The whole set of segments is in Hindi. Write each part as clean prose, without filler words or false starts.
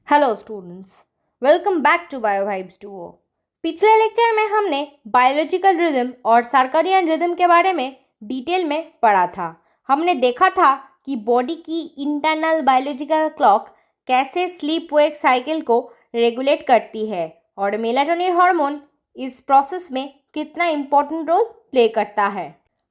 Hello students, welcome back to bio vibes duo. पिछले लेक्चर में हमने बायोलॉजिकल रिदम और सर्कैडियन रिदम के बारे में डिटेल में पढ़ा था। हमने देखा था कि बॉडी की इंटरनल बायोलॉजिकल क्लॉक कैसे स्लीप वेक साइकिल को रेगुलेट करती है और मेलाटोनिन हार्मोन इस प्रोसेस में कितना इम्पोर्टेंट रोल प्ले करता है।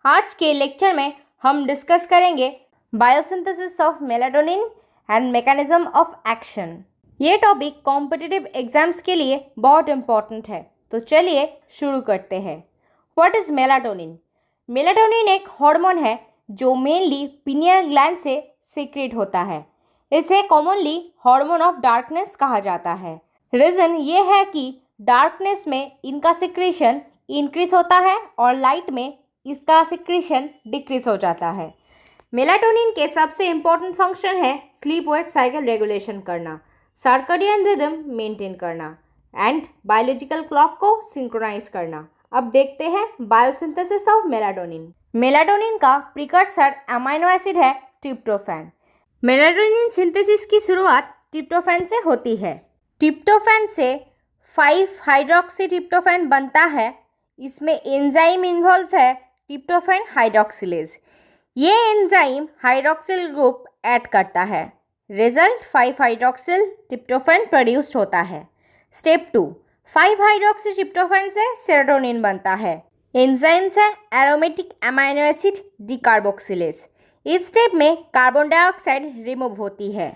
आज के लेक्चर में हम डिस्कस करेंगे biosynthesis of melatonin and mechanism of action. ये टॉपिक कॉम्पिटिटिव एग्जाम्स के लिए बहुत इम्पॉर्टेंट है, तो चलिए शुरू करते हैं। What is melatonin? मेलाटोनिन एक हार्मोन है जो मेनली पिनियल ग्लैंड से सीक्रेट होता है। इसे कॉमनली हार्मोन ऑफ डार्कनेस कहा जाता है। रीज़न ये है कि डार्कनेस में इनका सिक्रेशन इंक्रीज होता है और लाइट में इसका सिक्रेशन डिक्रीज हो जाता है। मेलाटोनिन के सबसे इम्पोर्टेंट फंक्शन है स्लीप वेक साइकिल रेगुलेशन करना, सर्कैडियन रिदम मेंटेन करना एंड बायोलॉजिकल क्लॉक को सिंक्रोनाइज करना। अब देखते हैं बायोसिंथेसिस ऑफ मेलाटोनिन। मेलाटोनिन का प्रिकर्सर अमीनो एसिड है ट्रिप्टोफैन। मेलाटोनिन सिंथेसिस की शुरुआत ट्रिप्टोफैन से होती है। ट्रिप्टोफैन से 5 हाइड्रोक्सी ट्रिप्टोफैन बनता है। इसमें एंजाइम इन्वॉल्व है ट्रिप्टोफैन हाइड्रोक्सिलेज। ये एंजाइम हाइड्रोक्सिल ग्रुप ऐड करता है। रिजल्ट 5 हाइड्रोक्सिल ट्रिप्टोफैन प्रोड्यूस्ड होता है। स्टेप 2, 5 हाइड्रोक्सी ट्रिप्टोफैन से सेरोटोनिन बनता है। एंजाइम्स है एरोमेटिक अमीनो एसिड डिकार्बोक्सिलेज। इस स्टेप में कार्बन डाइऑक्साइड रिमूव होती है।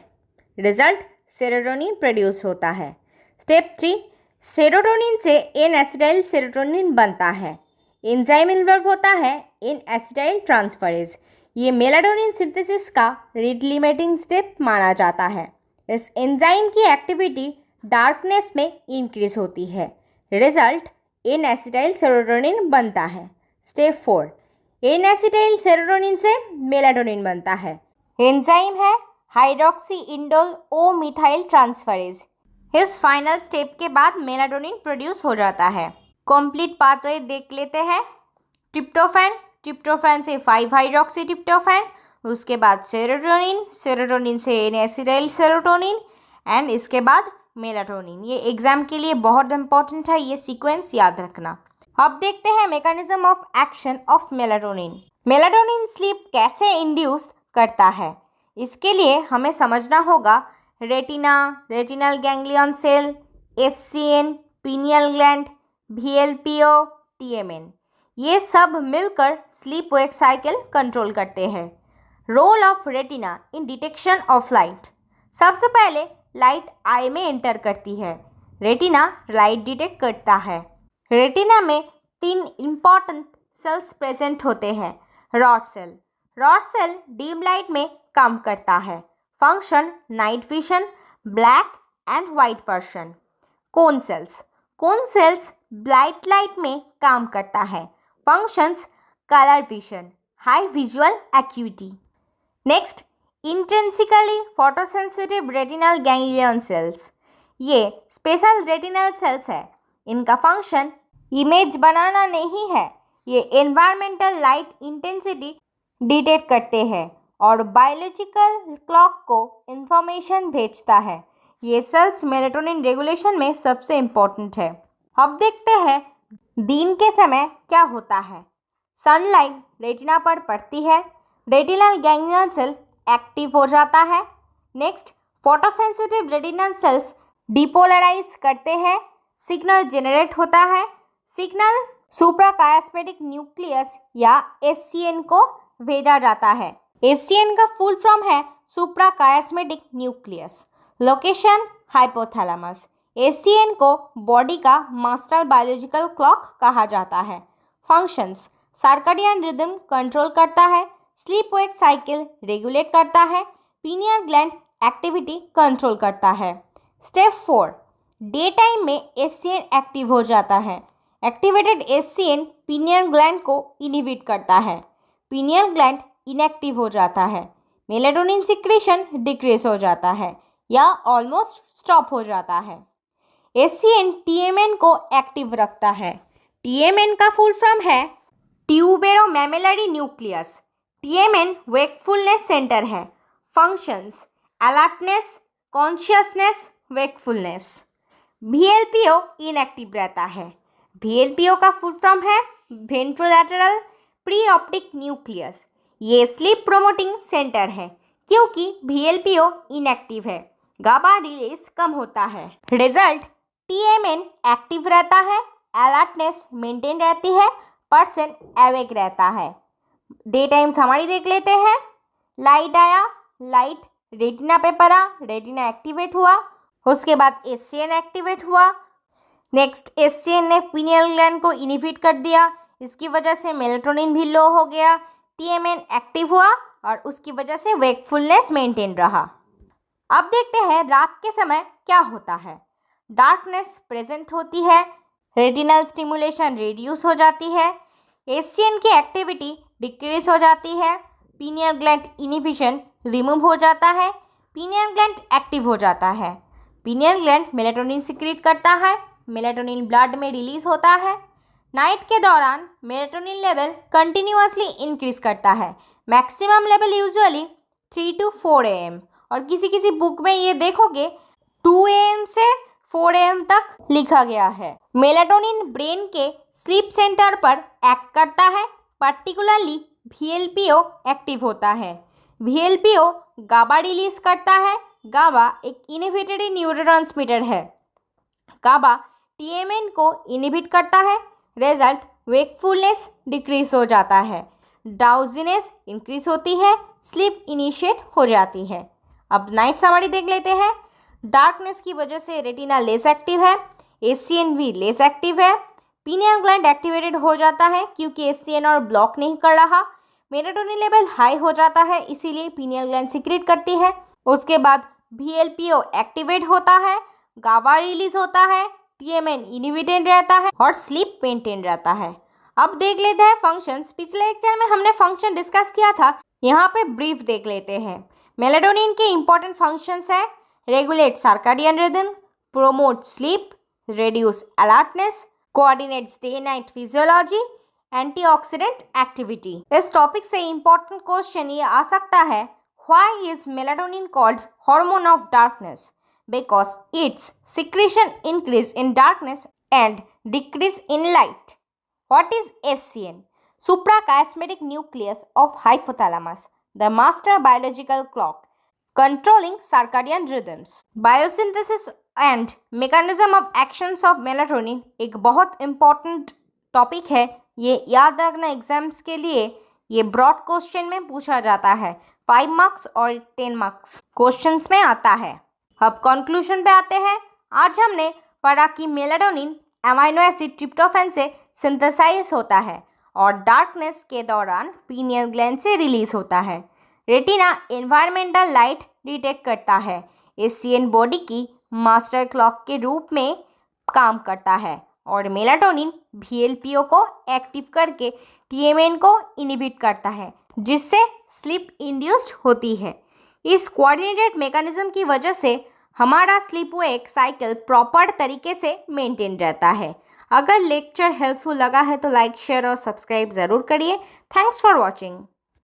रिजल्ट सेरोटोनिन प्रोड्यूस होता है। स्टेप 3, सेरोटोनिन से एन एसिटाइल सेरोटोनिन बनता है। एंजाइम इन्वॉल्व होता है इन एसिटाइल ट्रांसफरेज। ये मेलाटोनिन सिंथेसिस का रेट लिमिटिंग स्टेप माना जाता है। इस एंजाइम की एक्टिविटी डार्कनेस में इंक्रीज होती है। रिजल्ट एन एसिटाइल सेरोटोनिन बनता है। स्टेप 4, एन एसिटाइल सेरोटोनिन से मेलाटोनिन बनता है। एंजाइम है हाइड्रोक्सी इंडोल ओ मिथाइल ट्रांसफरेज। इस फाइनल स्टेप के बाद मेलाटोनिन प्रोड्यूस हो जाता है। कंप्लीट पाथवे देख लेते हैं। ट्रिप्टोफैन से 5 हाइड्रोक्सी ट्रिप्टोफैन, उसके बाद सेरोटोनिन से एन एसिटाइल सेरोटोनिन एंड इसके बाद मेलाटोनिन। ये एग्जाम के लिए बहुत इंपॉर्टेंट है, ये सीक्वेंस याद रखना। अब देखते हैं mechanism of action of melatonin. Melatonin sleep कैसे इंड्यूस करता है, इसके लिए हमें समझना होगा retinal ganglion cell, SCN, pineal gland, VLPO, TMN, ये सब मिलकर स्लीप वेक साइकिल कंट्रोल करते हैं। Role of retina in detection of light. सबसे पहले लाइट आई में एंटर करती है। रेटिना लाइट डिटेक्ट करता है। रेटिना में 3 इंपॉर्टेंट सेल्स प्रेजेंट होते हैं। रॉड सेल डीम लाइट में काम करता है। Function night vision, black and white version. Cone cells bright light में काम करता है। Functions colour vision, high visual acuity. Next, intrinsically photosensitive retinal ganglion cells. ये स्पेशल रेटिनल सेल्स है। इनका फंक्शन इमेज बनाना नहीं है, ये एनवायरमेंटल लाइट इंटेंसिटी डिटेक्ट करते हैं और बायोलॉजिकल क्लॉक को इंफॉर्मेशन भेजता है। ये सेल्स मेलाटोनिन रेगुलेशन में सबसे इम्पोर्टेंट है। अब देखते हैं दिन के समय क्या होता है। सनलाइट रेटिना पर पड़ती है, रेटिनल गैंग्लियन सेल एक्टिव हो जाता है। Next, photosensitive retinal cells depolarise करते हैं, सिग्नल जेनरेट होता है। सिग्नल सुप्राकायास्मेटिक न्यूक्लियस या SCN को भेजा जाता है। SCN का फुल फॉर्म है सुप्राकायास्मेटिक न्यूक्लियस। Location hypothalamus. SCN को बॉडी का मास्टर बायोलॉजिकल क्लॉक कहा जाता है। फंक्शंस सर्कैडियन रिदम कंट्रोल करता है, स्लीप वेक साइकिल रेगुलेट करता है, पीनियल ग्लैंड एक्टिविटी कंट्रोल करता है। स्टेप 4, डे टाइम में SCN एक्टिव हो जाता है। एक्टिवेटेड SCN पीनियल ग्लैंड को इनहिबिट करता है। पीनियल ग्लैंड इनएक्टिव हो जाता है। मेलाटोनिन सिक्रेशन डिक्रीज हो जाता है या ऑलमोस्ट स्टॉप हो जाता है। SCN TMN को एक्टिव रखता है। TMN का फुल फॉर्म है ट्यूबेरोमैमेलरी न्यूक्लियस। TMN वेकफुलनेस सेंटर है। Functions alertness, consciousness, wakefulness. VLPO inactive रहता है। VLPO का फुल फॉर्म है वेंट्रोलैटरल प्री-ऑप्टिक न्यूक्लियस। ये स्लीप प्रोमोटिंग सेंटर है। क्योंकि VLPO इनएक्टिव है, गाबा रिलीज कम होता है। रिजल्ट, TMN एक्टिव रहता है, अलर्टनेस मेंटेन रहती है, पर्सन अवेक रहता है। डे टाइम्स हमारी देख लेते हैं। लाइट आया, लाइट रेटिना पे पड़ा, रेटिना एक्टिवेट हुआ, उसके बाद SCN एक्टिवेट हुआ। नेक्स्ट SCN ने पीनियल ग्लैंड को इनिबिट कर दिया, इसकी वजह से मेलाटोनिन भी लो हो गया, TMN एक्टिव हुआ और उसकी वजह से वेकफुलनेस मेंटेन रहा। अब देखते हैं रात के समय क्या होता है। डार्कनेस प्रेजेंट होती है, रेटिनल स्टिमुलेशन रिड्यूस हो जाती है, SCN की एक्टिविटी डिक्रीज हो जाती है, पीनियल ग्लैंड इनिबिशन रिमूव हो जाता है, पीनियल ग्लैंड एक्टिव हो जाता है। पीनियल ग्लैंड मेलाटोनिन सिक्रीट करता है, मेलाटोनिन ब्लड में रिलीज होता है। नाइट के दौरान मेलाटोनिन लेवल कंटिन्यूअसली इंक्रीज करता है। Maximum level usually 3 to 4 AM, और किसी किसी बुक में ये देखोगे 2 AM से 4 AM तक लिखा गया है। मेलाटोनिन ब्रेन के स्लीप सेंटर पर एक्ट करता है, पर्टिकुलरली VLPO एक्टिव होता है। VLPO गाबा रिलीज करता है। गाबा एक इनहिबिटरी न्यूरोट्रांसमीटर है। गाबा TMN को इनहिबिट करता है। रिजल्ट, वेकफुलनेस डिक्रीज हो जाता है, ड्राउजीनेस इंक्रीज होती है, स्लीप इनिशिएट हो जाती है। अब नाइट समरी देख लेते हैं। डार्कनेस की वजह से रेटिना लेस एक्टिव है, SCN भी लेस एक्टिव है, पीनियल ग्लैंड एक्टिवेटेड हो जाता है क्योंकि SCN और ब्लॉक नहीं कर रहा, मेलाटोनिन लेवल हाई हो जाता है इसीलिए पीनियल ग्लैंड सिक्रीट करती है। उसके बाद VLPO एक्टिवेट होता है, गाबा रिलीज होता है, TMN इनहिबिटेड रहता है और स्लीप मेंटेन रहता है। अब देख लेते हैं फंक्शंस। पिछले लेक्चर में हमने फंक्शन डिस्कस किया था, यहाँ पे ब्रीफ देख लेते हैं। मेलाटोनिन के इंपॉर्टेंट फंक्शंस है regulate circadian rhythm, promote sleep, reduce alertness, coordinates day night physiology, antioxidant activity. इस टॉपिक से इंपॉर्टेंट क्वेश्चन ये आ सकता है, why is melatonin called hormone of darkness? Because it's secretion increase in darkness and decrease in light. What is SCN? Suprachiasmatic nucleus of hypothalamus, the master biological clock controlling circadian rhythms. Biosynthesis and mechanism of actions of melatonin एक बहुत important टॉपिक है। ये याद रखना एग्जाम्स के लिए, ये ब्रॉड क्वेश्चन में पूछा जाता है। 5 मार्क्स और 10 मार्क्स क्वेश्चंस में आता है। अब कंक्लूजन पे आते हैं। आज हमने पढ़ा कि मेलाटोनिन अमीनो एसिड ट्रिप्टोफैन से सिंथेसाइज होता है और डार्कनेस के दौरान पीनियल ग्लैंड से रिलीज होता है। रेटिना एनवायरमेंटल लाइट डिटेक्ट करता है। SCN बॉडी की मास्टर क्लॉक के रूप में काम करता है और मेलाटोनिन VLPO को एक्टिव करके TMN को इनहिबिट करता है जिससे स्लीप इंड्यूस्ड होती है। इस कोऑर्डिनेटेड मैकेनिज्म की वजह से हमारा स्लीप वेक साइकिल प्रॉपर तरीके से मेंटेन रहता है। अगर लेक्चर हेल्पफुल लगा है तो लाइक, शेयर और सब्सक्राइब ज़रूर करिए। Thanks for watching.